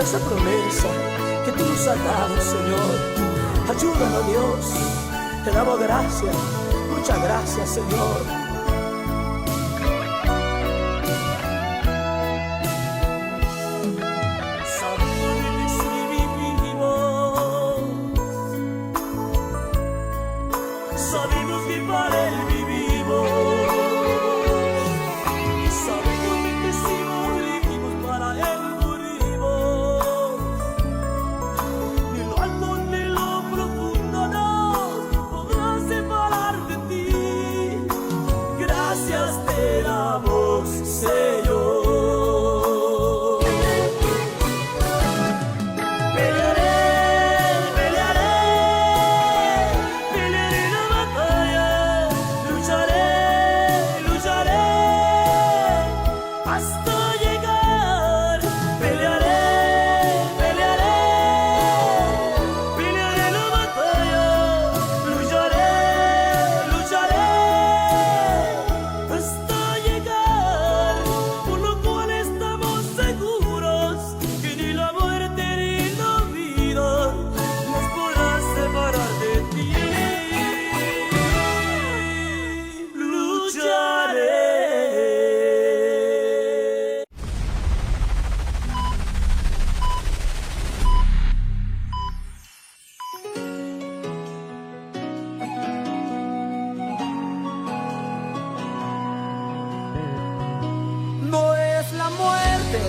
esa promesa que tú nos has dado, Señor. Ayúdanos, Dios. Te damos gracias. Muchas gracias, Señor.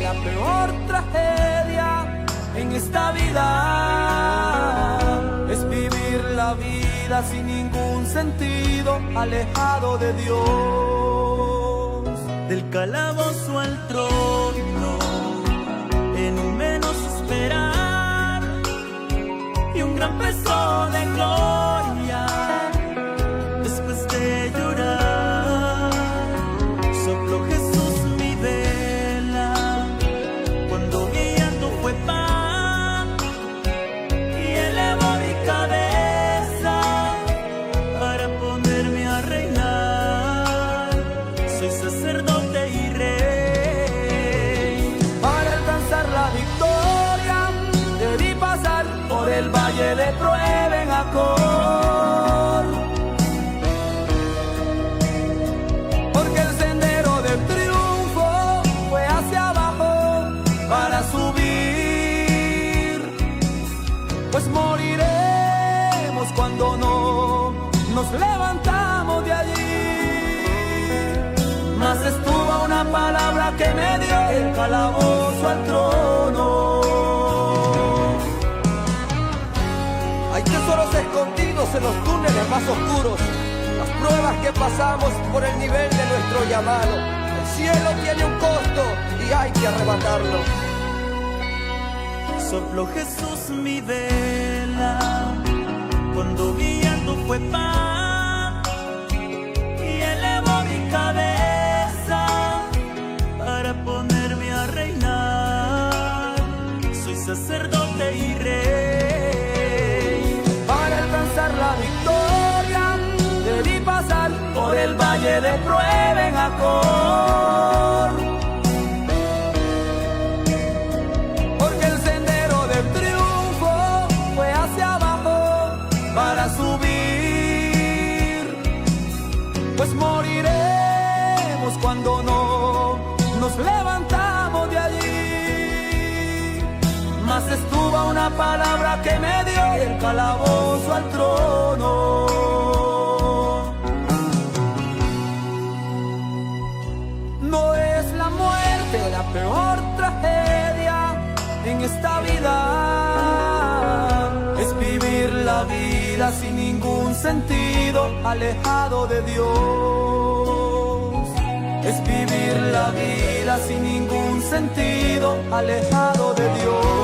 La peor tragedia en esta vida es vivir la vida sin ningún sentido, alejado de Dios. Del calabozo al trono, en un menos esperar y un gran peso de gloria después de llorar. Sopló Jesús mi vela cuando guiando fue pan y elevó mi cabeza para ponerme a reinar. Soy sacerdote y rey. Para alcanzar la victoria debí pasar por el valle de prueba en Acor, porque el sendero del triunfo fue hacia abajo para subir, pues moriremos cuando no nos levantamos de allí. Mas estuvo una palabra que me dio el calabozo al trono. Hay tesoros escondidos en los túneles más oscuros, las pruebas que pasamos por el nivel de nuestro llamado. El cielo tiene un costo y hay que arrebatarlo. Sopló Jesús mi vela cuando guiando fue pan y elevó mi cabeza para ponerme a reinar. Soy sacerdote y rey. Para alcanzar la victoria debí pasar por el valle de prueba en Acor, porque el sendero del triunfo fue hacia abajo para subir, pues moriremos cuando no nos levantamos de allí. Mas estuvo una palabra que me dio el calabozo al trono. No es la muerte la peor tragedia en esta vida, es vivir la vida sin ningún sentido, alejado de Dios. Es vivir la vida sin ningún sentido, alejado de Dios.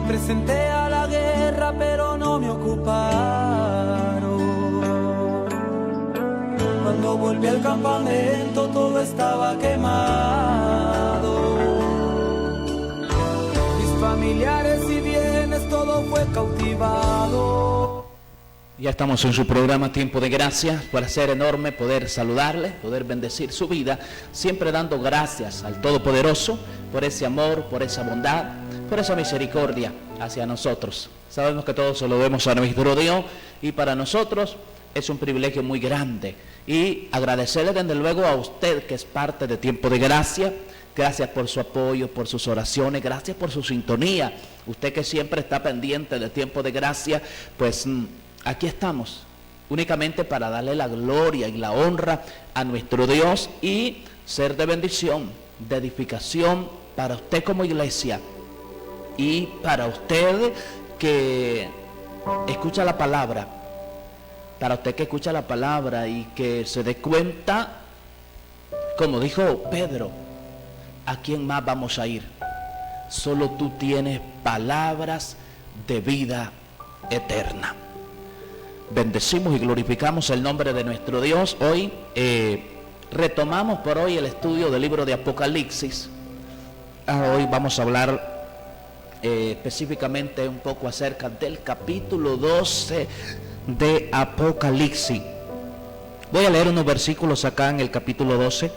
presenté a la guerra, pero no me ocuparon. Cuando volví al campamento todo estaba quemado. Mis familiares y bienes, todo fue cautivado. Ya estamos en su programa Tiempo de Gracia. Para ser enorme poder saludarle, poder bendecir su vida, siempre dando gracias al Todopoderoso por ese amor, por esa bondad, por esa misericordia hacia nosotros. Sabemos que todo se lo debemos a nuestro Dios y para nosotros es un privilegio muy grande. Y agradecerle desde luego a usted que es parte de Tiempo de Gracia. Gracias por su apoyo, por sus oraciones, gracias por su sintonía. Usted que siempre está pendiente de Tiempo de Gracia, pues aquí estamos, únicamente para darle la gloria y la honra a nuestro Dios y ser de bendición, de edificación para usted como iglesia y para usted que escucha la palabra, para usted que escucha la palabra y que se dé cuenta, como dijo Pedro, ¿a quién más vamos a ir? Solo tú tienes palabras de vida eterna. Bendecimos y glorificamos el nombre de nuestro Dios. Hoy retomamos por hoy el estudio del libro de Apocalipsis. Hoy vamos a hablar específicamente un poco acerca del capítulo 12 de Apocalipsis. Voy a leer unos versículos acá en el capítulo 12.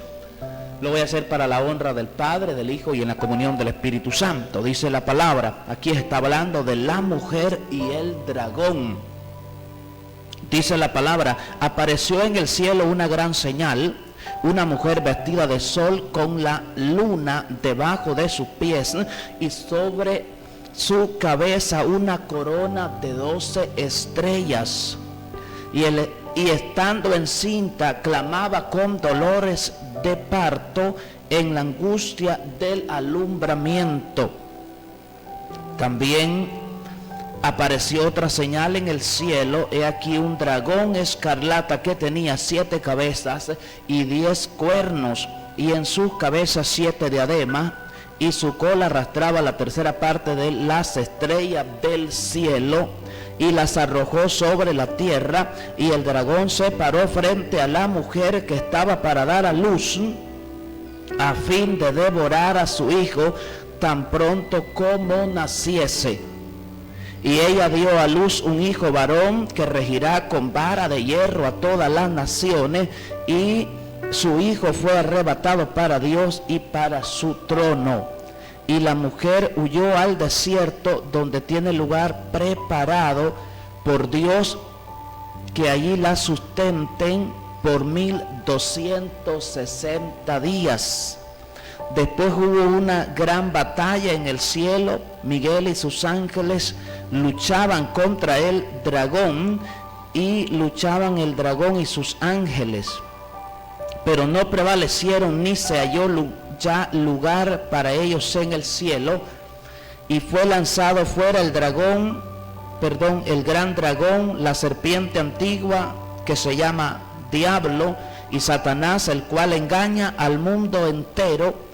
Lo voy a hacer para la honra del Padre, del Hijo y en la comunión del Espíritu Santo. Dice la palabra, aquí está hablando de la mujer y el dragón. Dice la palabra, apareció en el cielo una gran señal, una mujer vestida de sol con la luna debajo de sus pies y sobre su cabeza una corona de 12 estrellas. Y estando encinta clamaba con dolores de parto en la angustia del alumbramiento. También apareció otra señal en el cielo, he aquí un dragón escarlata que tenía 7 cabezas y 10 cuernos, y en sus cabezas 7 diademas, y su cola arrastraba la tercera parte de las estrellas del cielo, y las arrojó sobre la tierra, y el dragón se paró frente a la mujer que estaba para dar a luz, a fin de devorar a su hijo tan pronto como naciese. Y ella dio a luz un hijo varón que regirá con vara de hierro a todas las naciones, y su hijo fue arrebatado para Dios y para su trono. Y la mujer huyó al desierto, donde tiene lugar preparado por Dios, que allí la sustenten por 1260 días. Después hubo una gran batalla en el cielo. Miguel y sus ángeles luchaban contra el dragón, y luchaban el dragón y sus ángeles, pero no prevalecieron, ni se halló ya lugar para ellos en el cielo. Y fue lanzado fuera el gran dragón, la serpiente antigua, que se llama Diablo y Satanás, el cual engaña al mundo entero.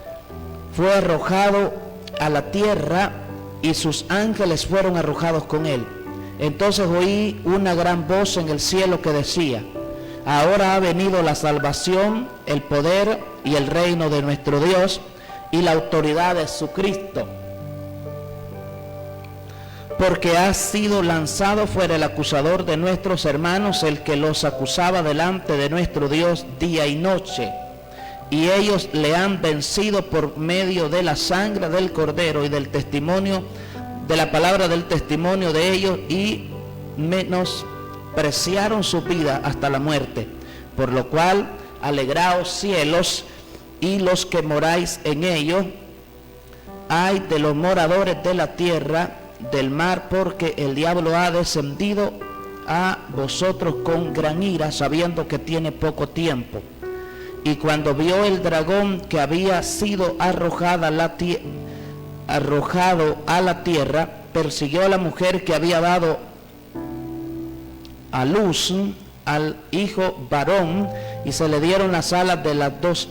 Fue arrojado a la tierra, y sus ángeles fueron arrojados con él. Entonces oí una gran voz en el cielo que decía, ahora ha venido la salvación, el poder y el reino de nuestro Dios y la autoridad de su Cristo, porque ha sido lanzado fuera el acusador de nuestros hermanos, el que los acusaba delante de nuestro Dios día y noche. Y ellos le han vencido por medio de la sangre del Cordero y del testimonio, de la palabra del testimonio de ellos, y menospreciaron su vida hasta la muerte. Por lo cual, alegraos cielos y los que moráis en ellos. Ay de los moradores de la tierra, del mar, porque el diablo ha descendido a vosotros con gran ira, sabiendo que tiene poco tiempo. Y cuando vio el dragón que había sido arrojado a la tierra, persiguió a la mujer que había dado a luz al hijo varón, y se le dieron las alas de las dos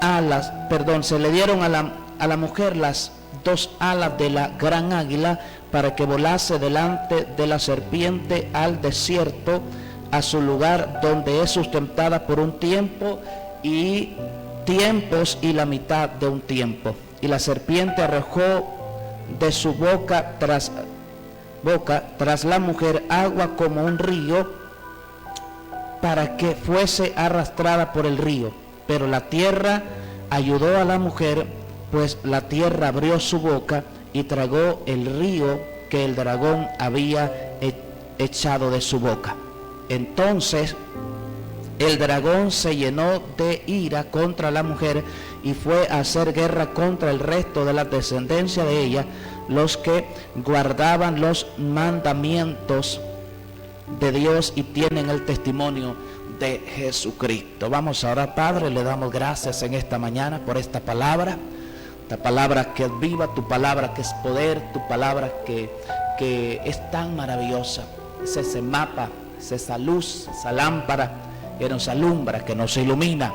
alas, se le dieron a la mujer las 2 alas de la gran águila para que volase delante de la serpiente al desierto, a su lugar donde es sustentada por un tiempo y tiempos y la mitad de un tiempo. Y la serpiente arrojó de su boca tras la mujer agua como un río, para que fuese arrastrada por el río. Pero la tierra ayudó a la mujer, pues la tierra abrió su boca y tragó el río que el dragón había echado de su boca. Entonces el dragón se llenó de ira contra la mujer y fue a hacer guerra contra el resto de la descendencia de ella, los que guardaban los mandamientos de Dios y tienen el testimonio de Jesucristo. Vamos a orar. Padre, le damos gracias en esta mañana por esta palabra que es viva, tu palabra que es poder, tu palabra que es tan maravillosa. Es ese mapa, es esa luz, esa lámpara que nos alumbra, que nos ilumina.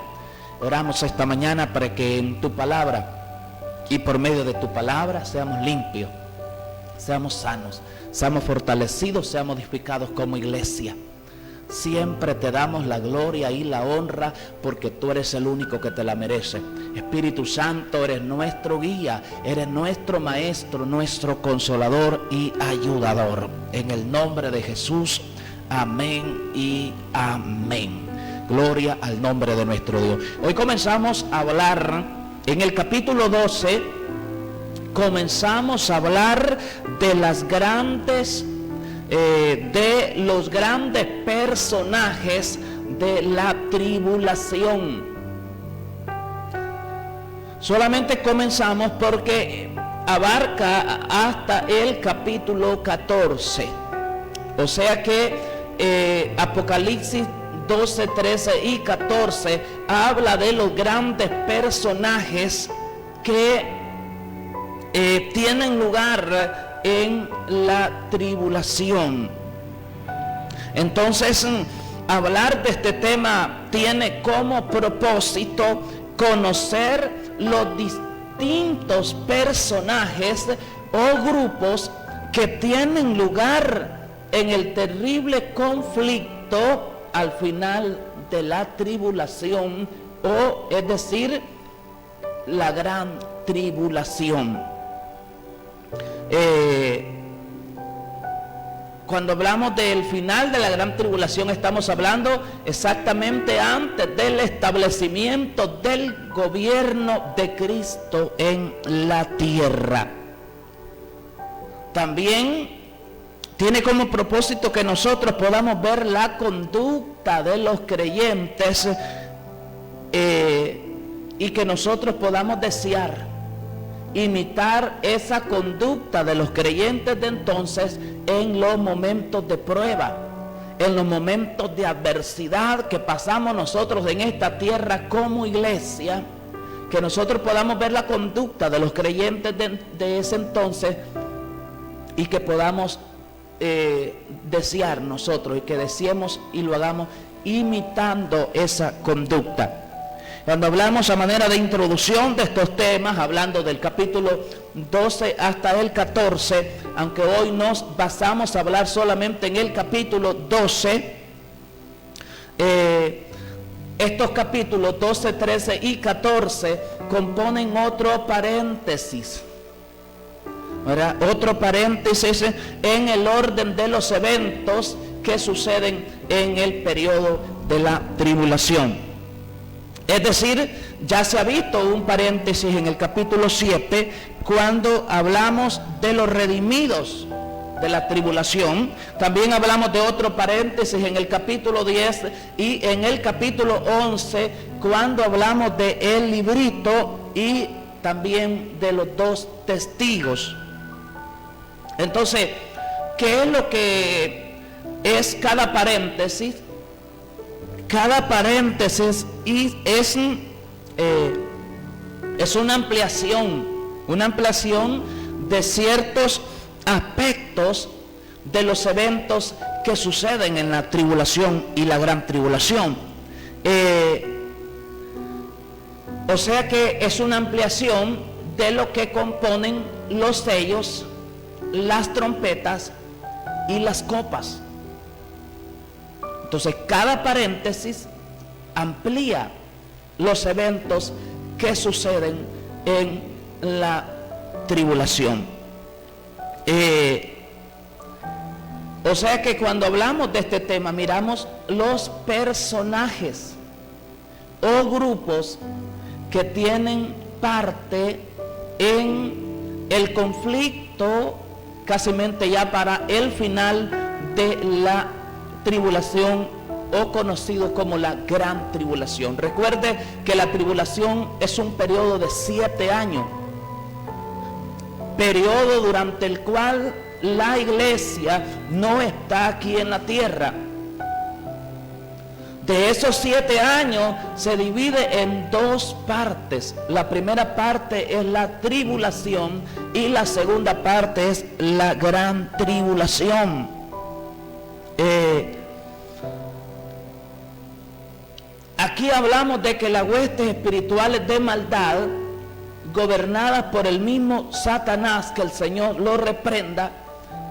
Oramos esta mañana para que en tu palabra y por medio de tu palabra seamos limpios, seamos sanos, seamos fortalecidos, seamos edificados como iglesia. Siempre te damos la gloria y la honra porque tú eres el único que te la merece. Espíritu Santo, eres nuestro guía, eres nuestro maestro, nuestro consolador y ayudador. En el nombre de Jesús, amén y amén. Gloria al nombre de nuestro Dios. Hoy comenzamos a hablar en el capítulo 12. Comenzamos a hablar de los grandes personajes de la tribulación. Solamente comenzamos porque abarca hasta el capítulo 14. O sea que Apocalipsis 12, 13 y 14 habla de los grandes personajes que tienen lugar en la tribulación. Entonces, hablar de este tema tiene como propósito conocer los distintos personajes o grupos que tienen lugar en el terrible conflicto al final de la tribulación, o es decir, la gran tribulación. Cuando hablamos del final de la gran tribulación, estamos hablando exactamente antes del establecimiento del gobierno de Cristo en la tierra. También tiene como propósito que nosotros podamos ver la conducta de los creyentes y que nosotros podamos desear imitar esa conducta de los creyentes de entonces en los momentos de prueba, en los momentos de adversidad que pasamos nosotros en esta tierra como iglesia, que nosotros podamos ver la conducta de los creyentes de ese entonces y que podamos desear nosotros y que deseemos y lo hagamos imitando esa conducta. Cuando hablamos a manera de introducción de estos temas, hablando del capítulo 12 hasta el 14, aunque hoy nos basamos a hablar solamente en el capítulo 12, estos capítulos 12, 13 y 14 componen otro paréntesis. ¿Verdad? Otro paréntesis en el orden de los eventos que suceden en el periodo de la tribulación. Es decir, ya se ha visto un paréntesis en el capítulo 7 cuando hablamos de los redimidos de la tribulación. También hablamos de otro paréntesis en el capítulo 10 y en el capítulo 11 cuando hablamos de el librito y también de los dos testigos. Entonces, ¿qué es lo que es cada paréntesis? Cada paréntesis es una ampliación de ciertos aspectos de los eventos que suceden en la tribulación y la gran tribulación. O sea que es una ampliación de lo que componen los sellos, las trompetas y las copas. Entonces cada paréntesis amplía los eventos que suceden en la tribulación. O sea que cuando hablamos de este tema, miramos los personajes o grupos que tienen parte en el conflicto, casi ya para el final de la tribulación, o conocido como la gran tribulación. Recuerde que la tribulación es un periodo de 7 años, periodo durante el cual la iglesia no está aquí en la tierra. De esos 7 años se divide en 2 partes. La primera parte es la tribulación y la segunda parte es la gran tribulación. Aquí hablamos de que las huestes espirituales de maldad, gobernadas por el mismo Satanás, que el Señor lo reprenda,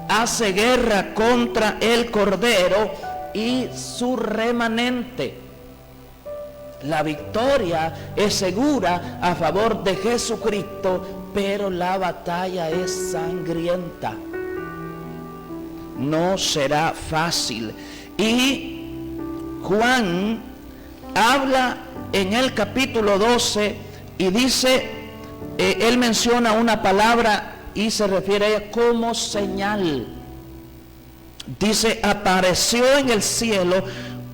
hace guerra contra el Cordero y su remanente. La victoria es segura a favor de Jesucristo, pero la batalla es sangrienta. No será fácil. Y Juan habla en el capítulo 12 y dice, él menciona una palabra y se refiere a ella como señal. Dice, apareció en el cielo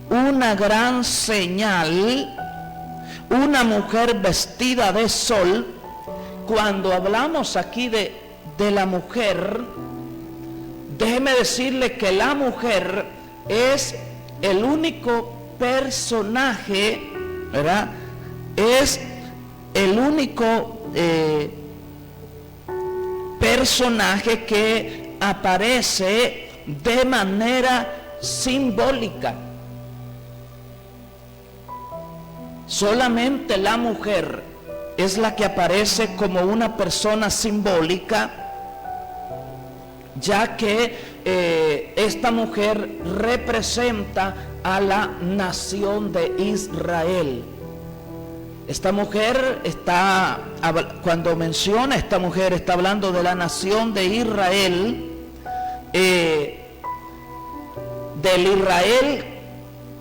una gran señal, una mujer vestida de sol. Cuando hablamos aquí de la mujer, déjeme decirle que la mujer es el único personaje, ¿verdad? Es el único personaje que aparece de manera simbólica. Solamente la mujer es la que aparece como una persona simbólica, ya que esta mujer representa a la nación de Israel. Esta mujer está, cuando menciona esta mujer, está hablando de la nación de Israel, del Israel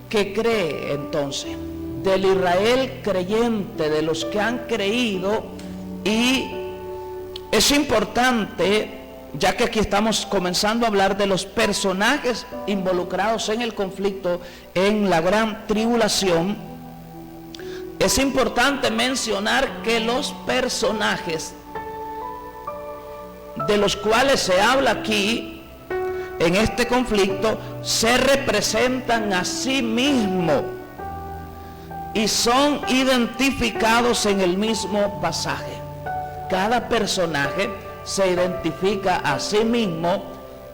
que cree, entonces, del Israel creyente, de los que han creído. Y es importante, ya que aquí estamos comenzando a hablar de los personajes involucrados en el conflicto en la gran tribulación, es importante mencionar que los personajes de los cuales se habla aquí en este conflicto se representan a sí mismos y son identificados en el mismo pasaje. Cada personaje se identifica a sí mismo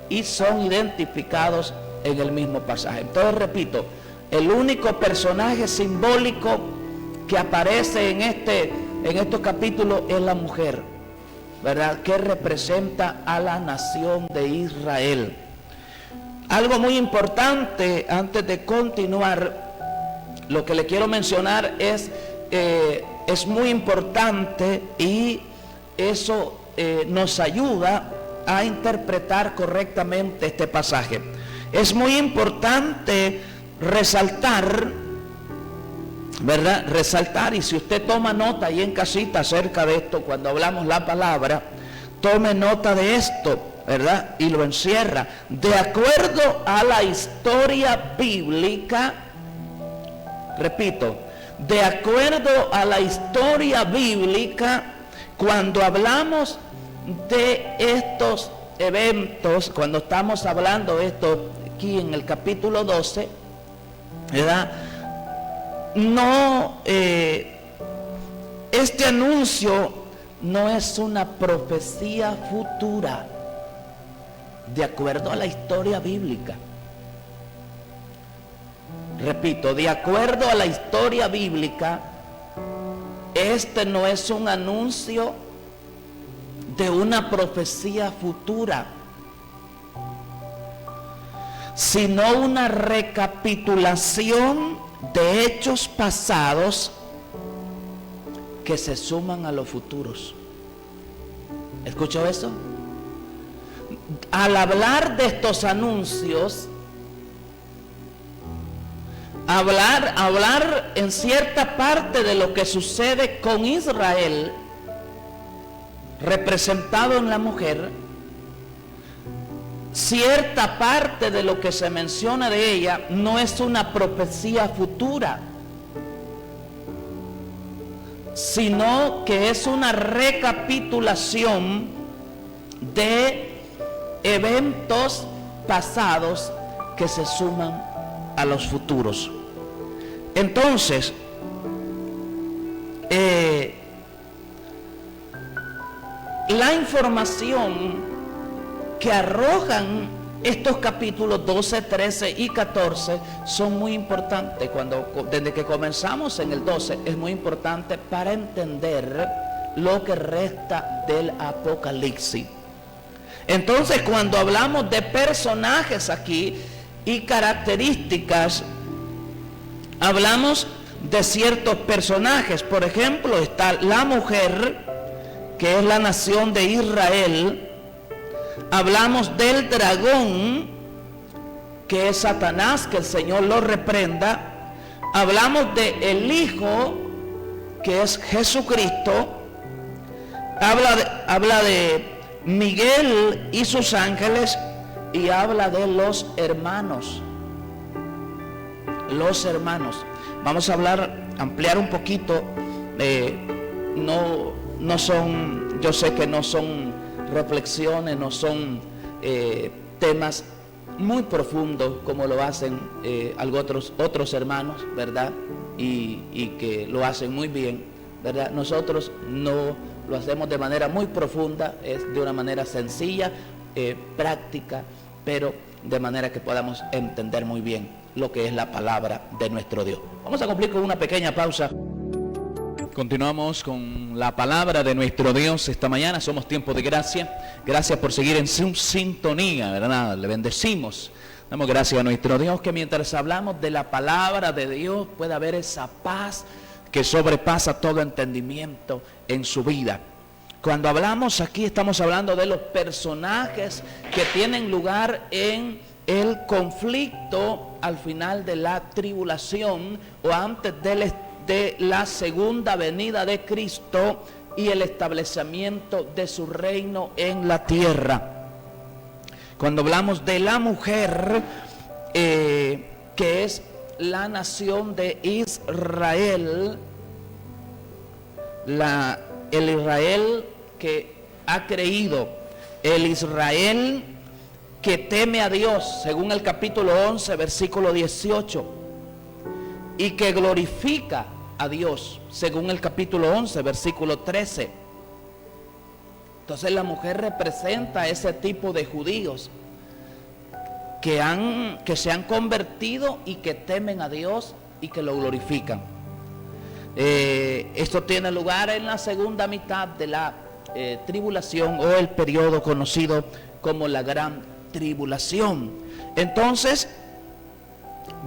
y son identificados en el mismo pasaje. Entonces repito, el único personaje simbólico que aparece en estos capítulos es la mujer, ¿verdad? Que representa a la nación de Israel. Algo muy importante antes de continuar, lo que le quiero mencionar es muy importante, y eso nos ayuda a interpretar correctamente este pasaje. Es muy importante resaltar, ¿verdad? Resaltar, y si usted toma nota ahí en casita acerca de esto, cuando hablamos la palabra, tome nota de esto, ¿verdad? Y lo encierra. De acuerdo a la historia bíblica, repito, de acuerdo a la historia bíblica, cuando hablamos de estos eventos, cuando estamos hablando de esto aquí en el capítulo 12, ¿verdad? No, este anuncio no es una profecía futura, de acuerdo a la historia bíblica. Repito, de acuerdo a la historia bíblica, este no es un anuncio de una profecía futura, sino una recapitulación de hechos pasados que se suman a los futuros. ¿Escuchó eso? Al hablar de estos anuncios, hablar en cierta parte de lo que sucede con Israel, representado en la mujer, cierta parte de lo que se menciona de ella no es una profecía futura, sino que es una recapitulación de eventos pasados que se suman a los futuros. Entonces, la información que arrojan estos capítulos 12, 13 y 14 son muy importantes. Desde que comenzamos en el 12 es muy importante para entender lo que resta del Apocalipsis. Entonces, cuando hablamos de personajes aquí y características, hablamos de ciertos personajes. Por ejemplo, está la mujer, que es la nación de Israel. Hablamos del dragón, que es Satanás, que el Señor lo reprenda. Hablamos de el Hijo, que es Jesucristo. Habla de Miguel y sus ángeles, y habla de los hermanos. Los hermanos. Vamos a ampliar un poquito. No son, yo sé que no son reflexiones, no son temas muy profundos como lo hacen otros hermanos, ¿verdad? Y que lo hacen muy bien, ¿verdad? Nosotros no lo hacemos de manera muy profunda, es de una manera sencilla, práctica, pero de manera que podamos entender muy bien lo que es la palabra de nuestro Dios. Vamos a cumplir con una pequeña pausa. Continuamos con la palabra de nuestro Dios esta mañana. Somos Tiempo de Gracia. Gracias por seguir en su sintonía, ¿verdad? Le bendecimos. Damos gracias a nuestro Dios que mientras hablamos de la palabra de Dios pueda haber esa paz que sobrepasa todo entendimiento en su vida. Cuando hablamos aquí estamos hablando de los personajes que tienen lugar en el conflicto al final de la tribulación o antes de la segunda venida de Cristo y el establecimiento de su reino en la tierra. Cuando hablamos de la mujer, que es la nación de Israel, el Israel que ha creído, el Israel que teme a Dios, según el capítulo 11, versículo 18, y que glorifica a Dios, según el capítulo 11, versículo 13. Entonces la mujer representa ese tipo de judíos que se han convertido y que temen a Dios y que lo glorifican. Esto tiene lugar en la segunda mitad de la tribulación o el periodo conocido como la gran tribulación. Entonces,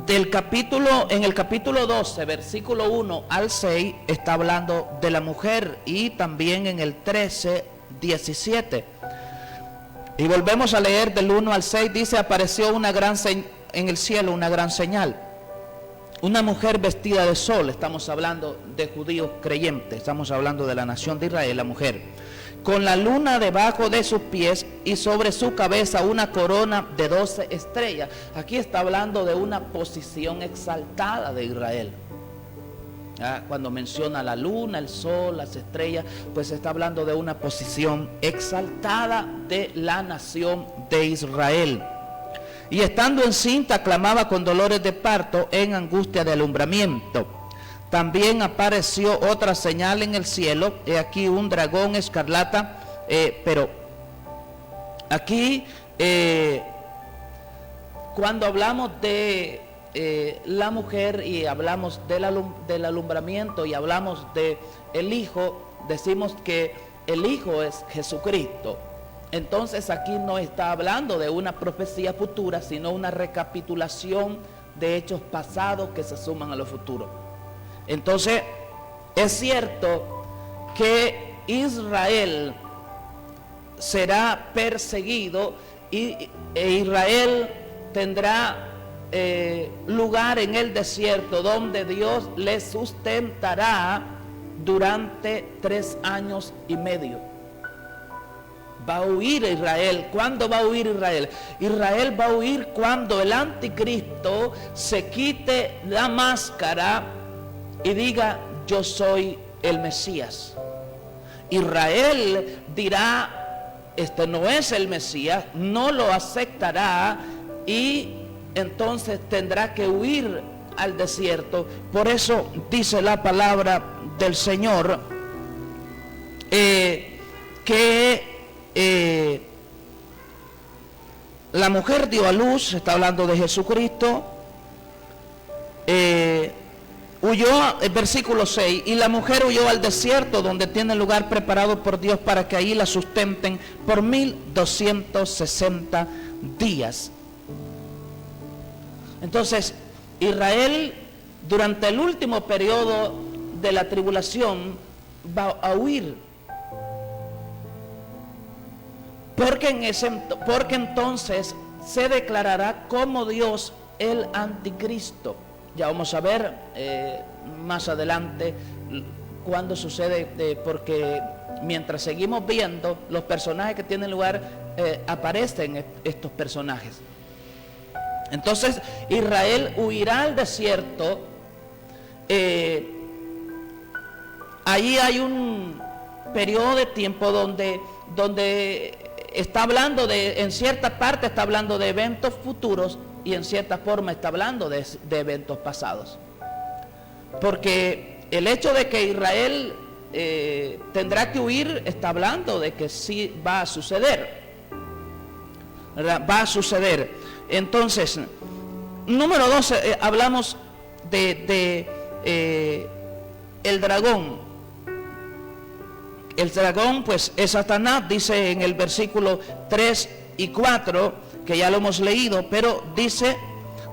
en el capítulo 12, versículo 1 al 6, está hablando de la mujer, y también en el 13, 17. Y volvemos a leer del 1 al 6, dice: apareció en el cielo una gran señal, una mujer vestida de sol. Estamos hablando de judíos creyentes, estamos hablando de la nación de Israel, la mujer, con la luna debajo de sus pies y sobre su cabeza una corona de 12 estrellas. Aquí está hablando de una posición exaltada de Israel. Cuando menciona la luna, el sol, las estrellas, pues está hablando de una posición exaltada de la nación de Israel. Y estando encinta clamaba con dolores de parto en angustia de alumbramiento. También apareció otra señal en el cielo, he aquí un dragón escarlata, pero aquí cuando hablamos de la mujer y hablamos del alumbramiento y hablamos de el Hijo, decimos que el Hijo es Jesucristo, entonces aquí no está hablando de una profecía futura, sino una recapitulación de hechos pasados que se suman a lo futuro. Entonces, es cierto que Israel será perseguido e Israel tendrá lugar en el desierto, donde Dios le sustentará durante 3 años y medio. Va a huir Israel. ¿Cuándo va a huir Israel? Israel va a huir cuando el anticristo se quite la máscara y diga: yo soy el Mesías. Israel dirá: este no es el Mesías, no lo aceptará, y entonces tendrá que huir al desierto. Por eso dice la palabra del Señor que la mujer dio a luz, está hablando de Jesucristo, huyó, versículo 6, y la mujer huyó al desierto, donde tiene lugar preparado por Dios para que ahí la sustenten por 1260 días. Entonces, Israel durante el último periodo de la tribulación va a huir. Porque entonces se declarará como Dios el anticristo. Ya vamos a ver más adelante cuándo sucede, porque mientras seguimos viendo los personajes que tienen lugar, aparecen estos personajes. Entonces Israel huirá al desierto. Ahí hay un periodo de tiempo donde está hablando en cierta parte está hablando de eventos futuros, y en cierta forma está hablando de eventos pasados. Porque el hecho de que Israel tendrá que huir está hablando de que sí va a suceder, ¿verdad? Va a suceder. Entonces, número 12, hablamos de el dragón. El dragón, pues, es Satanás, dice en el versículo 3 y 4, que ya lo hemos leído, pero dice: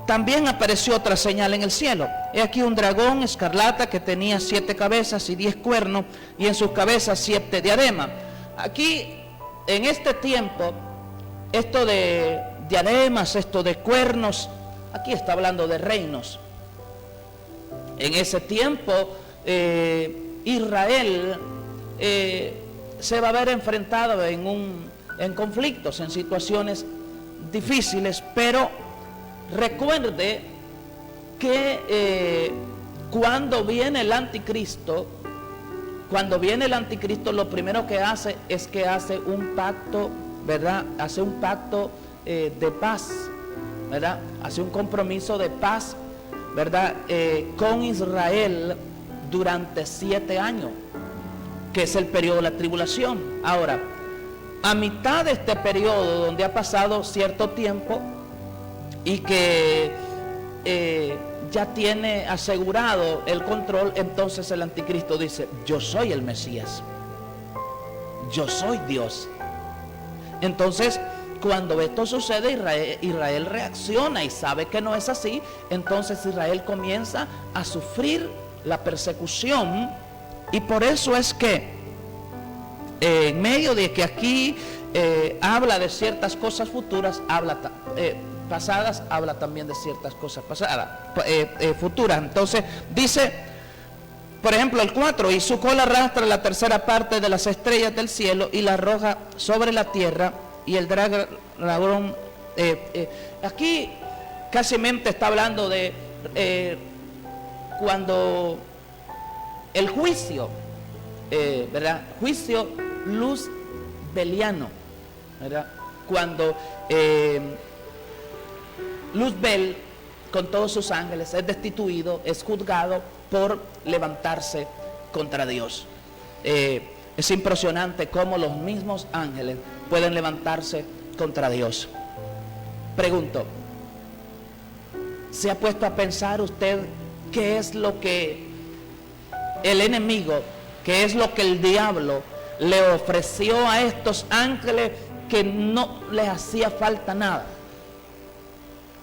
también apareció otra señal en el cielo. He aquí un dragón escarlata que tenía 7 cabezas y 10 cuernos, y en sus cabezas 7 diademas. Aquí, en este tiempo, esto de diademas, esto de cuernos, aquí está hablando de reinos. En ese tiempo, Israel se va a ver enfrentado en conflictos, en situaciones difíciles, pero recuerde que cuando viene el anticristo, lo primero que hace es que hace un pacto, ¿verdad? Hace un pacto de paz, ¿verdad? Hace un compromiso de paz, ¿verdad? Con Israel durante 7 años, que es el periodo de la tribulación. Ahora, a mitad de este periodo, donde ha pasado cierto tiempo y que ya tiene asegurado el control, entonces el anticristo dice: yo soy el Mesías, yo soy Dios. Entonces, cuando esto sucede, Israel reacciona y sabe que no es así. Entonces Israel comienza a sufrir la persecución. Y por eso es que en medio de que aquí habla de ciertas cosas futuras, pasadas, habla también de ciertas cosas pasadas, futuras. Entonces dice, por ejemplo, el 4: y su cola arrastra la tercera parte de las estrellas del cielo y la arroja sobre la tierra, y el dragón, aquí casi está hablando de cuando el juicio, ¿verdad? Juicio luzbeliano, ¿verdad? Cuando Luzbel, con todos sus ángeles, es destituido, es juzgado por levantarse contra Dios. Es impresionante cómo los mismos ángeles pueden levantarse contra Dios. Pregunto, ¿se ha puesto a pensar usted qué es lo que el enemigo, qué es lo que el diablo le ofreció a estos ángeles que no les hacía falta nada,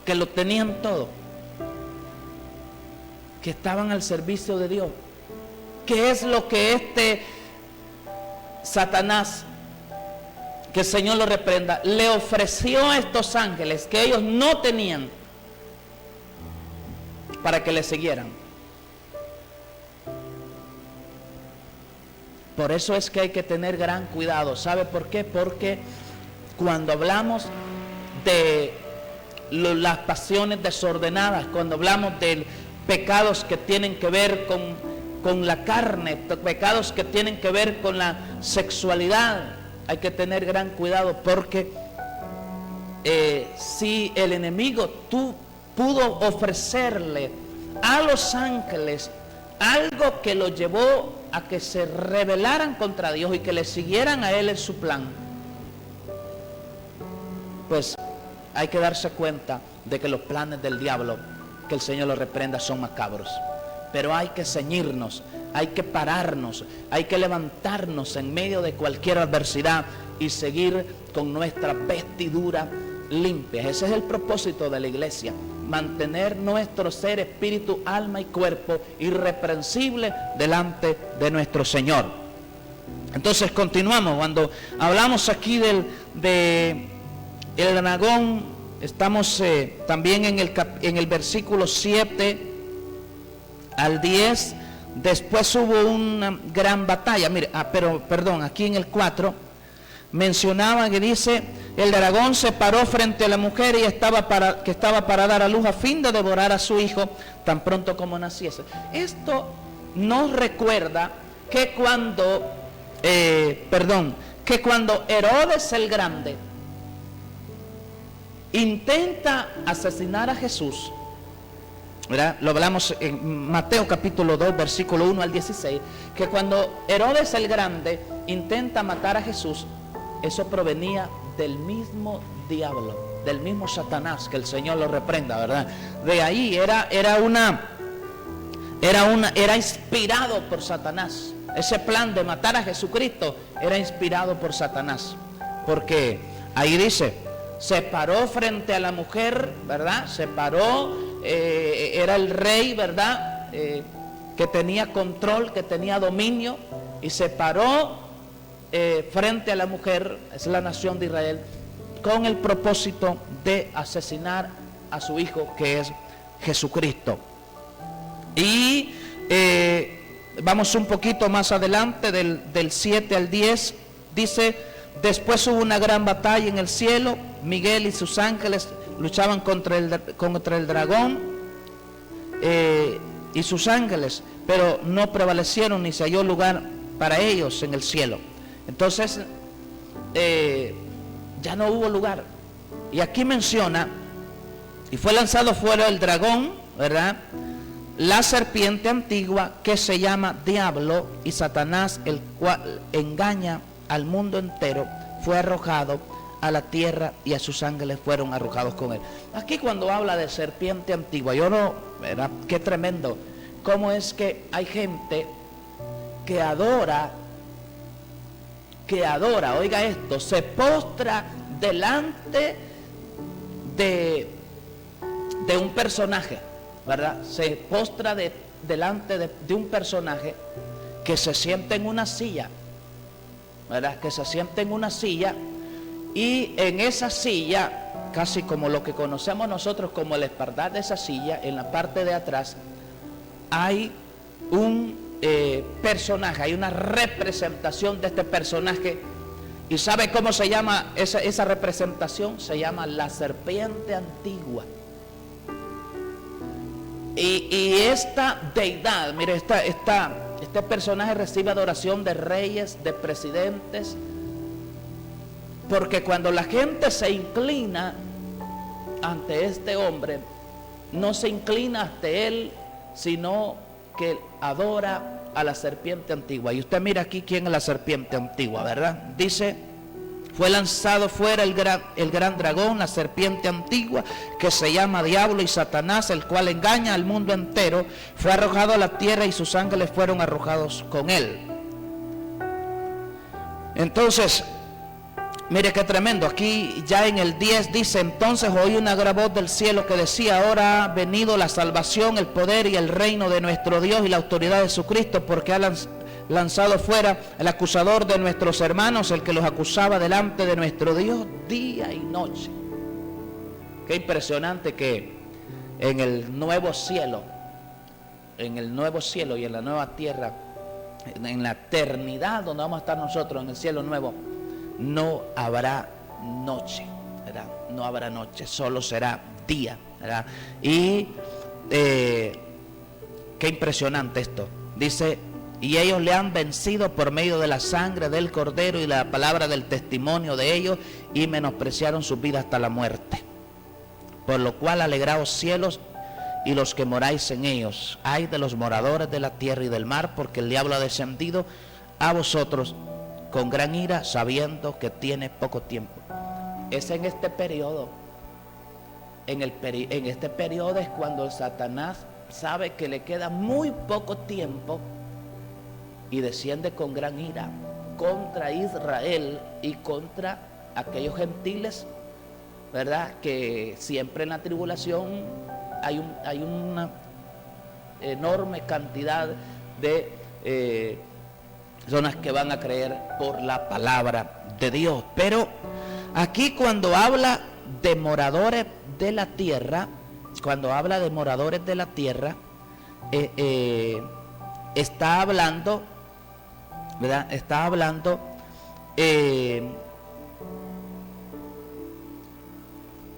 que lo tenían todo, que estaban al servicio de Dios. ¿Qué es lo que este Satanás, que el Señor lo reprenda, le ofreció a estos ángeles que ellos no tenían para que le siguieran? Por eso es que hay que tener gran cuidado. ¿Sabe por qué? Porque cuando hablamos de las pasiones desordenadas, cuando hablamos de pecados que tienen que ver con la carne, pecados que tienen que ver con la sexualidad, hay que tener gran cuidado, porque si el enemigo pudo ofrecerle a los ángeles algo que lo llevó a que se rebelaran contra Dios y que le siguieran a Él en su plan, pues hay que darse cuenta de que los planes del diablo, que el Señor los reprenda, son macabros. Pero hay que ceñirnos, hay que pararnos, hay que levantarnos en medio de cualquier adversidad y seguir con nuestra vestidura limpia. Ese es el propósito de la iglesia: mantener nuestro ser, espíritu, alma y cuerpo irreprensible delante de nuestro Señor. Entonces continuamos. Cuando hablamos aquí del dragón, estamos también en el versículo 7 al 10. Después hubo una gran batalla. Mire, perdón, aquí en el 4 mencionaba que dice: el dragón se paró frente a la mujer y estaba para dar a luz, a fin de devorar a su hijo tan pronto como naciese. Esto nos recuerda que cuando Herodes el Grande intenta asesinar a Jesús, ¿verdad? Lo hablamos en Mateo capítulo 2, versículo 1 al 16, que cuando Herodes el Grande intenta matar a Jesús, eso provenía del mismo diablo, del mismo Satanás, que el Señor lo reprenda, ¿verdad? De ahí era inspirado por Satanás. Ese plan de matar a Jesucristo era inspirado por Satanás, porque ahí dice: se paró frente a la mujer, ¿verdad? Se paró, era el rey, ¿verdad? Que tenía control, que tenía dominio, y se paró frente a la mujer, es la nación de Israel, con el propósito de asesinar a su hijo, que es Jesucristo. Y vamos un poquito más adelante, del 7 al 10, dice: después hubo una gran batalla en el cielo. Miguel y sus ángeles luchaban contra el dragón y sus ángeles, pero no prevalecieron ni se halló lugar para ellos en el cielo. Entonces ya no hubo lugar. Y aquí menciona: y fue lanzado fuera el dragón, ¿verdad?, la serpiente antigua, que se llama Diablo y Satanás, el cual engaña al mundo entero, fue arrojado a la tierra y a sus ángeles fueron arrojados con él. Aquí cuando habla de serpiente antigua, ¿verdad? Qué tremendo. Cómo es que hay gente que adora, oiga esto, se postra delante de un personaje, ¿verdad? Se postra delante de un personaje que se sienta en una silla, ¿verdad? Que se sienta en una silla, y en esa silla, casi como lo que conocemos nosotros como el espaldar de esa silla, en la parte de atrás hay un personaje, hay una representación de este personaje. ¿Y sabe cómo se llama esa representación? Se llama la serpiente antigua. Y esta deidad, mire, este personaje recibe adoración de reyes, de presidentes, porque cuando la gente se inclina ante este hombre, no se inclina ante él, sino que adora a la serpiente antigua. Y usted mira aquí quién es la serpiente antigua, ¿verdad? Dice: fue lanzado fuera el gran dragón, la serpiente antigua, que se llama Diablo y Satanás, el cual engaña al mundo entero. Fue arrojado a la tierra y sus ángeles fueron arrojados con él. Entonces, mire qué tremendo. Aquí ya en el 10 dice: entonces oí una gran voz del cielo que decía: ahora ha venido la salvación, el poder y el reino de nuestro Dios y la autoridad de Jesucristo, porque ha lanzado fuera el acusador de nuestros hermanos, el que los acusaba delante de nuestro Dios día y noche. Qué impresionante que en el nuevo cielo y en la nueva tierra, en la eternidad donde vamos a estar nosotros, en el cielo nuevo, no habrá noche, ¿verdad? No habrá noche, solo será día, ¿verdad? Y qué impresionante esto. Dice: y ellos le han vencido por medio de la sangre del Cordero y la palabra del testimonio de ellos, y menospreciaron su vida hasta la muerte. Por lo cual alegraos cielos y los que moráis en ellos. Ay de los moradores de la tierra y del mar, porque el diablo ha descendido a vosotros con gran ira, sabiendo que tiene poco tiempo. Es en este periodo, en este periodo es cuando Satanás sabe que le queda muy poco tiempo y desciende con gran ira contra Israel y contra aquellos gentiles, ¿verdad? Que siempre en la tribulación hay una enorme cantidad de personas que van a creer por la palabra de Dios. Pero aquí cuando habla de moradores de la tierra, está hablando, ¿verdad? Está hablando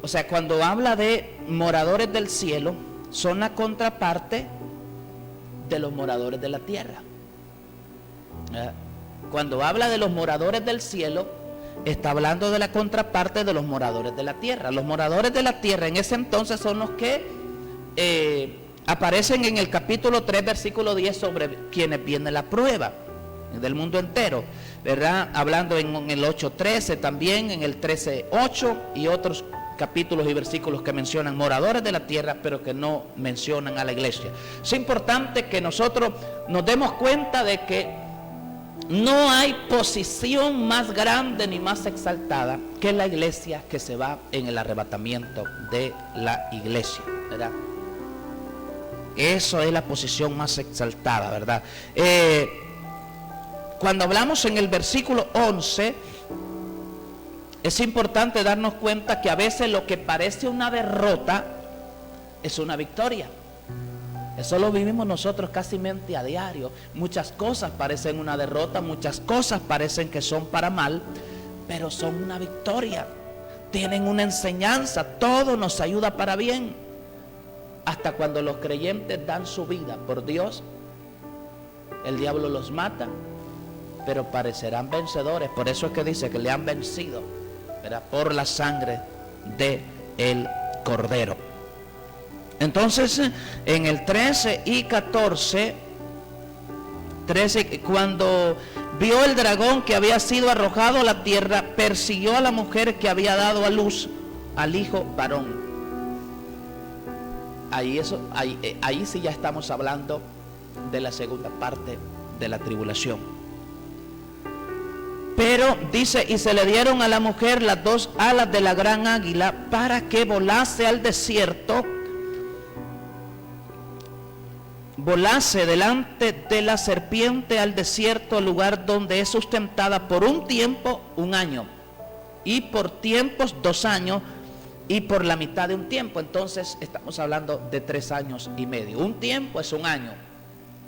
o sea, cuando habla de moradores del cielo, son la contraparte de los moradores de la tierra. Cuando habla de los moradores del cielo, está hablando de la contraparte de los moradores de la tierra. Los moradores de la tierra en ese entonces son los que aparecen en el capítulo 3, versículo 10, sobre quienes viene la prueba del mundo entero, ¿verdad? Hablando en el 8:13 también, en el 13:8 y otros capítulos y versículos que mencionan moradores de la tierra, pero que no mencionan a la iglesia. Es importante que nosotros nos demos cuenta de que no hay posición más grande ni más exaltada que la iglesia que se va en el arrebatamiento de la iglesia, ¿verdad? Eso es la posición más exaltada, ¿verdad? Cuando hablamos en el versículo 11, es importante darnos cuenta que a veces lo que parece una derrota es una victoria. Eso lo vivimos nosotros casi a diario. Muchas cosas parecen una derrota, muchas cosas parecen que son para mal, pero son una victoria. Tienen una enseñanza, todo nos ayuda para bien. Hasta cuando los creyentes dan su vida por Dios, el diablo los mata, pero parecerán vencedores. Por eso es que dice que le han vencido, ¿verdad? Por la sangre de el Cordero. Entonces, en el 13 y 14, cuando vio el dragón que había sido arrojado a la tierra, persiguió a la mujer que había dado a luz al hijo varón. Ahí sí ya estamos hablando de la segunda parte de la tribulación. Pero dice: y se le dieron a la mujer las dos alas de la gran águila para que volase al desierto, volase delante de la serpiente al desierto, lugar donde es sustentada por un tiempo, 1 año, y por tiempos 2 años, y por la mitad de un tiempo. Entonces estamos hablando de 3 años y medio. Un tiempo es 1 año,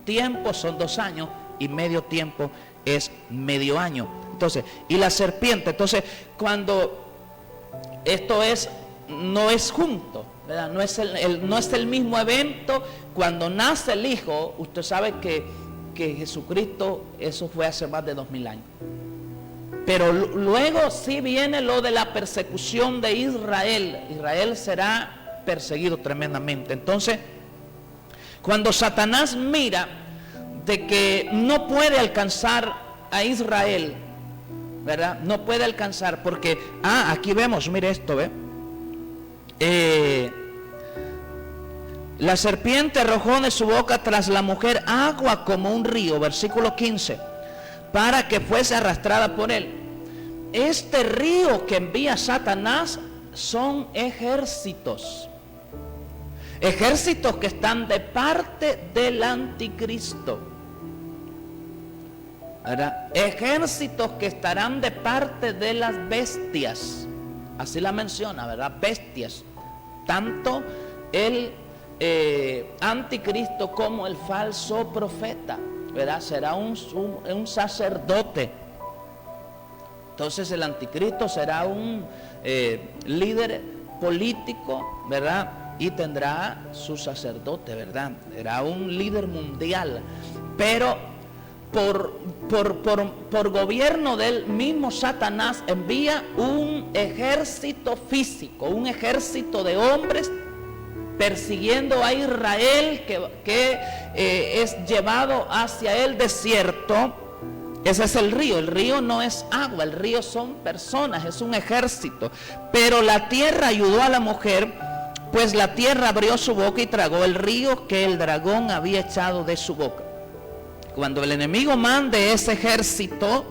tiempo son 2 años, y medio tiempo es medio año. Entonces, y la serpiente, entonces cuando esto no es junto, ¿verdad? No es el mismo evento. Cuando nace el hijo, usted sabe que Jesucristo, eso fue hace más de 2000 años. Pero luego sí viene lo de la persecución de Israel. Israel será perseguido tremendamente. Entonces, cuando Satanás mira de que no puede alcanzar a Israel, ¿verdad? No puede alcanzar porque, aquí vemos, mire esto, ¿ve? La serpiente arrojó de su boca tras la mujer agua como un río, versículo 15, para que fuese arrastrada por él. Este río que envía Satanás son ejércitos. Ejércitos que están de parte del anticristo, ¿verdad? Ejércitos que estarán de parte de las bestias. Así la menciona, ¿verdad? Bestias. Tanto el anticristo como el falso profeta, ¿verdad? Será un sacerdote. Entonces el anticristo será un líder político, ¿verdad? Y tendrá su sacerdote, ¿verdad? Será un líder mundial. Pero por gobierno del mismo Satanás envía un ejército físico, un ejército de hombres persiguiendo a Israel, que es llevado hacia el desierto. Ese es el río. El río no es agua, el río son personas, es un ejército. Pero la tierra ayudó a la mujer, pues la tierra abrió su boca y tragó el río que el dragón había echado de su boca. Cuando el enemigo mande ese ejército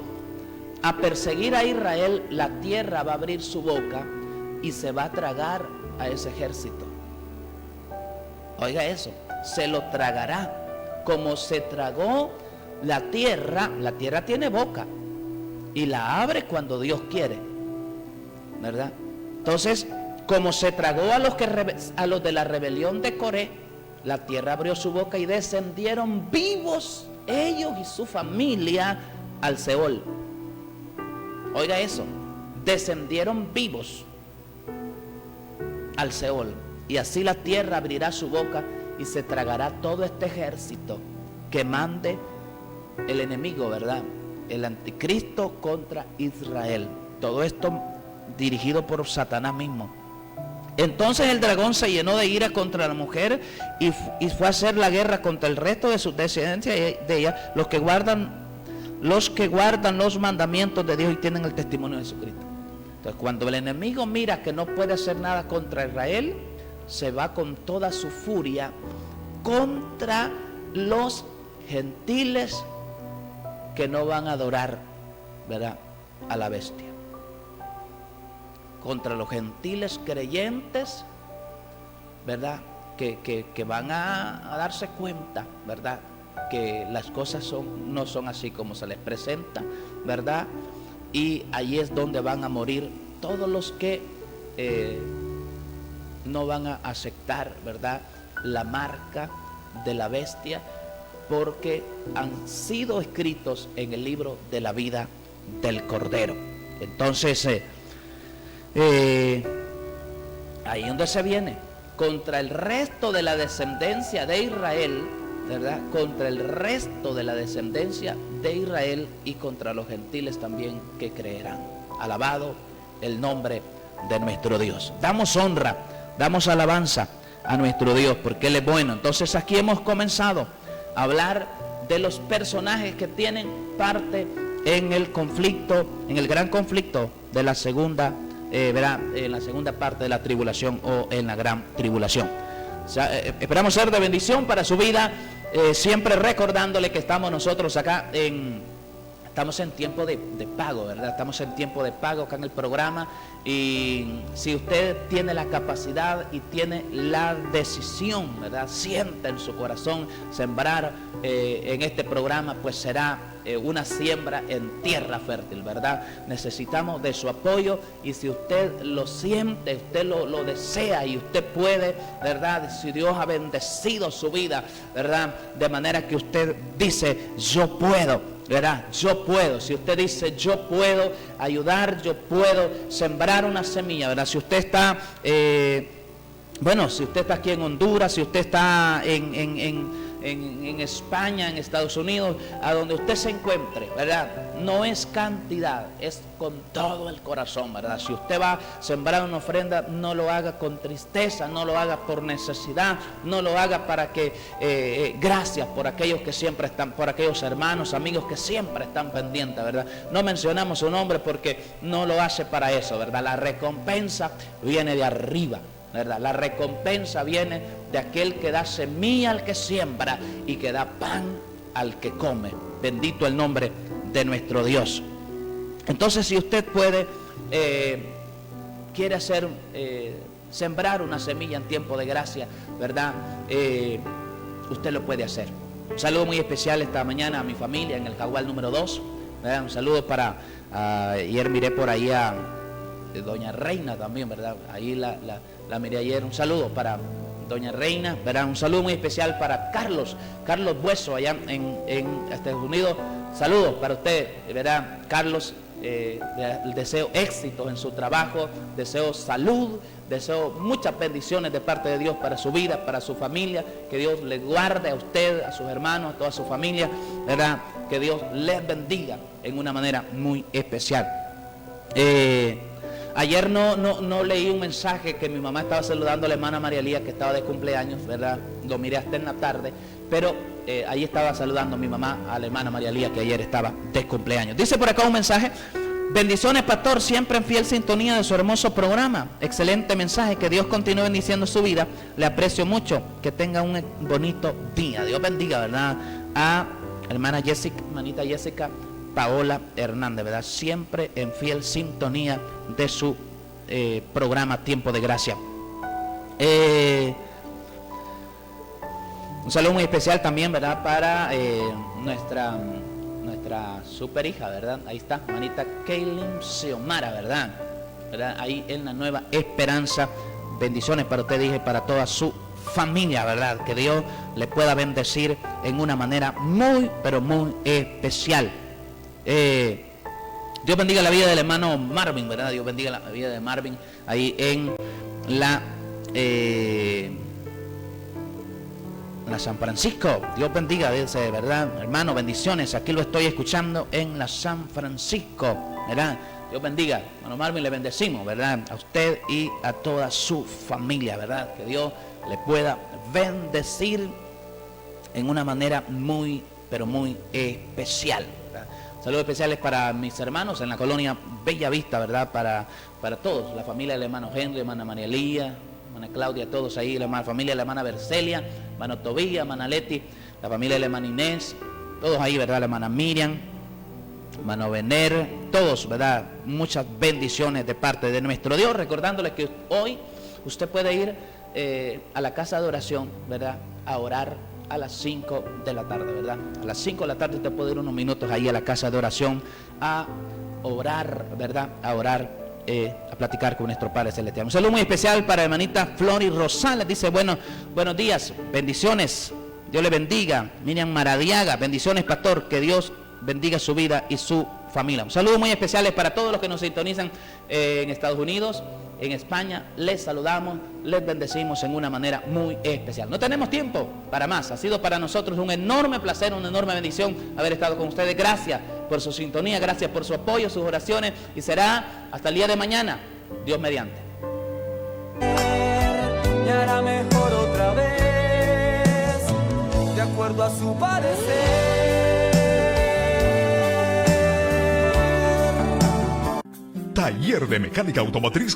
a perseguir a Israel, la tierra va a abrir su boca y se va a tragar a ese ejército. Oiga eso, se lo tragará. Como se tragó la tierra tiene boca y la abre cuando Dios quiere, ¿verdad? Entonces, como se tragó a los de la rebelión de Coré, la tierra abrió su boca y descendieron vivos ellos y su familia al Seol. Oiga eso, descendieron vivos al Seol. Y así la tierra abrirá su boca y se tragará todo este ejército que mande el enemigo, ¿verdad? El anticristo contra Israel. Todo esto dirigido por Satanás mismo. Entonces el dragón se llenó de ira contra la mujer y fue a hacer la guerra contra el resto de sus descendencias de ella, los que guardan los mandamientos de Dios y tienen el testimonio de Jesucristo. Entonces, cuando el enemigo mira que no puede hacer nada contra Israel, se va con toda su furia contra los gentiles que no van a adorar, ¿verdad?, a la bestia. Contra los gentiles creyentes, ¿verdad?, que van a darse cuenta, ¿verdad?, que las cosas no son así como se les presenta, ¿verdad? Y ahí es donde van a morir todos los que no van a aceptar, ¿verdad?, la marca de la bestia, porque han sido escritos en el libro de la vida del Cordero. Entonces, ahí donde se viene contra el resto de la descendencia de Israel, ¿verdad?, contra el resto de la descendencia de Israel y contra los gentiles también que creerán. Alabado el nombre de nuestro Dios. Damos honra, damos alabanza a nuestro Dios porque Él es bueno. Entonces aquí hemos comenzado a hablar de los personajes que tienen parte en el conflicto, en el gran conflicto de la segunda, en la segunda parte de la tribulación o en la gran tribulación. O sea, esperamos ser de bendición para su vida, siempre recordándole que estamos nosotros acá estamos en tiempo de pago, ¿verdad? Estamos en tiempo de pago acá en el programa, y si usted tiene la capacidad y tiene la decisión, ¿verdad?, sienta en su corazón sembrar en este programa, pues será una siembra en tierra fértil, ¿verdad? Necesitamos de su apoyo, y si usted lo siente, usted lo desea y usted puede, ¿verdad?, si Dios ha bendecido su vida, ¿verdad?, de manera que usted dice, yo puedo, ¿verdad?, yo puedo. Si usted dice, yo puedo ayudar, yo puedo sembrar una semilla, ¿verdad? Si usted está, si usted está aquí en Honduras, si usted está en España, en Estados Unidos, a donde usted se encuentre, ¿verdad?, no es cantidad, es con todo el corazón, ¿verdad? Si usted va a sembrar una ofrenda, no lo haga con tristeza, no lo haga por necesidad, no lo haga para que, gracias por aquellos que siempre están, por aquellos hermanos, amigos que siempre están pendientes, ¿verdad? No mencionamos su nombre porque no lo hace para eso, ¿verdad? La recompensa viene de arriba, ¿verdad? La recompensa viene de aquel que da semilla al que siembra y que da pan al que come. Bendito el nombre de nuestro Dios. Entonces, si usted puede, quiere hacer, sembrar una semilla en tiempo de gracia, ¿verdad? Usted lo puede hacer. Un saludo muy especial esta mañana a mi familia en el Jaguar número 2, ¿verdad? Un saludo para, ayer miré por ahí a doña Reina también, ¿verdad? Ahí la miré ayer. Un saludo para doña Reina, ¿verdad? Un saludo muy especial para Carlos Bueso allá en Estados Unidos. Saludos para usted, ¿verdad? Carlos, deseo éxito en su trabajo, deseo salud, deseo muchas bendiciones de parte de Dios para su vida, para su familia. Que Dios le guarde a usted, a sus hermanos, a toda su familia, ¿verdad? Que Dios les bendiga en una manera muy especial. Ayer no leí un mensaje que mi mamá estaba saludando a la hermana María Elía, que estaba de cumpleaños, ¿verdad? Lo miré hasta en la tarde, pero ahí estaba saludando mi mamá a la hermana María Elía, que ayer estaba de cumpleaños. Dice por acá un mensaje: bendiciones, pastor, siempre en fiel sintonía de su hermoso programa. Excelente mensaje, que Dios continúe bendiciendo su vida. Le aprecio mucho, que tenga un bonito día. Dios bendiga, ¿verdad? A hermana Jessica, hermanita Jessica Paola Hernández, ¿verdad? Siempre en fiel sintonía de su programa Tiempo de Gracia. Un saludo muy especial también, ¿verdad? Para nuestra super hija, ¿verdad? Ahí está, hermanita Kaylin Xiomara, ¿verdad? Ahí en la Nueva Esperanza. Bendiciones para usted, dije, para toda su familia, ¿verdad? Que Dios le pueda bendecir en una manera muy, pero muy especial. Dios bendiga la vida del hermano Marvin, ¿verdad? Dios bendiga la vida de Marvin ahí en la San Francisco. Dios bendiga, dice, ¿verdad? Hermano, bendiciones. Aquí lo estoy escuchando en la San Francisco, ¿verdad? Dios bendiga. Hermano Marvin, le bendecimos, ¿verdad? A usted y a toda su familia, ¿verdad? Que Dios le pueda bendecir en una manera muy, pero muy especial, ¿verdad? Saludos especiales para mis hermanos en la colonia Bella Vista, ¿verdad? Para todos, la familia del hermano Henry, hermana María Elía, hermana Claudia, todos ahí, la familia de la hermana Bercelia, hermano Tobía, hermana Leti, la familia de la hermana Inés, todos ahí, ¿verdad? La hermana Miriam, hermano Vener, todos, ¿verdad? Muchas bendiciones de parte de nuestro Dios, recordándoles que hoy usted puede ir a la casa de oración, ¿verdad? A orar a las 5 de la tarde, ¿verdad? A las 5 de la tarde usted puede ir unos minutos ahí a la casa de oración a orar, ¿verdad? A orar, a platicar con nuestro Padre Celestial. Un saludo muy especial para la hermanita Flori Rosales. Dice, buenos días, bendiciones, Dios le bendiga. Miriam Maradiaga, bendiciones, pastor, que Dios bendiga su vida y su familia. Un saludo muy especial para todos los que nos sintonizan en Estados Unidos, en España. Les saludamos, les bendecimos en una manera muy especial. No tenemos tiempo para más. Ha sido para nosotros un enorme placer, una enorme bendición haber estado con ustedes. Gracias por su sintonía, gracias por su apoyo, sus oraciones, y será hasta el día de mañana, Dios mediante. Y hará mejor otra vez, de acuerdo a su parecer. Taller de Mecánica Automotriz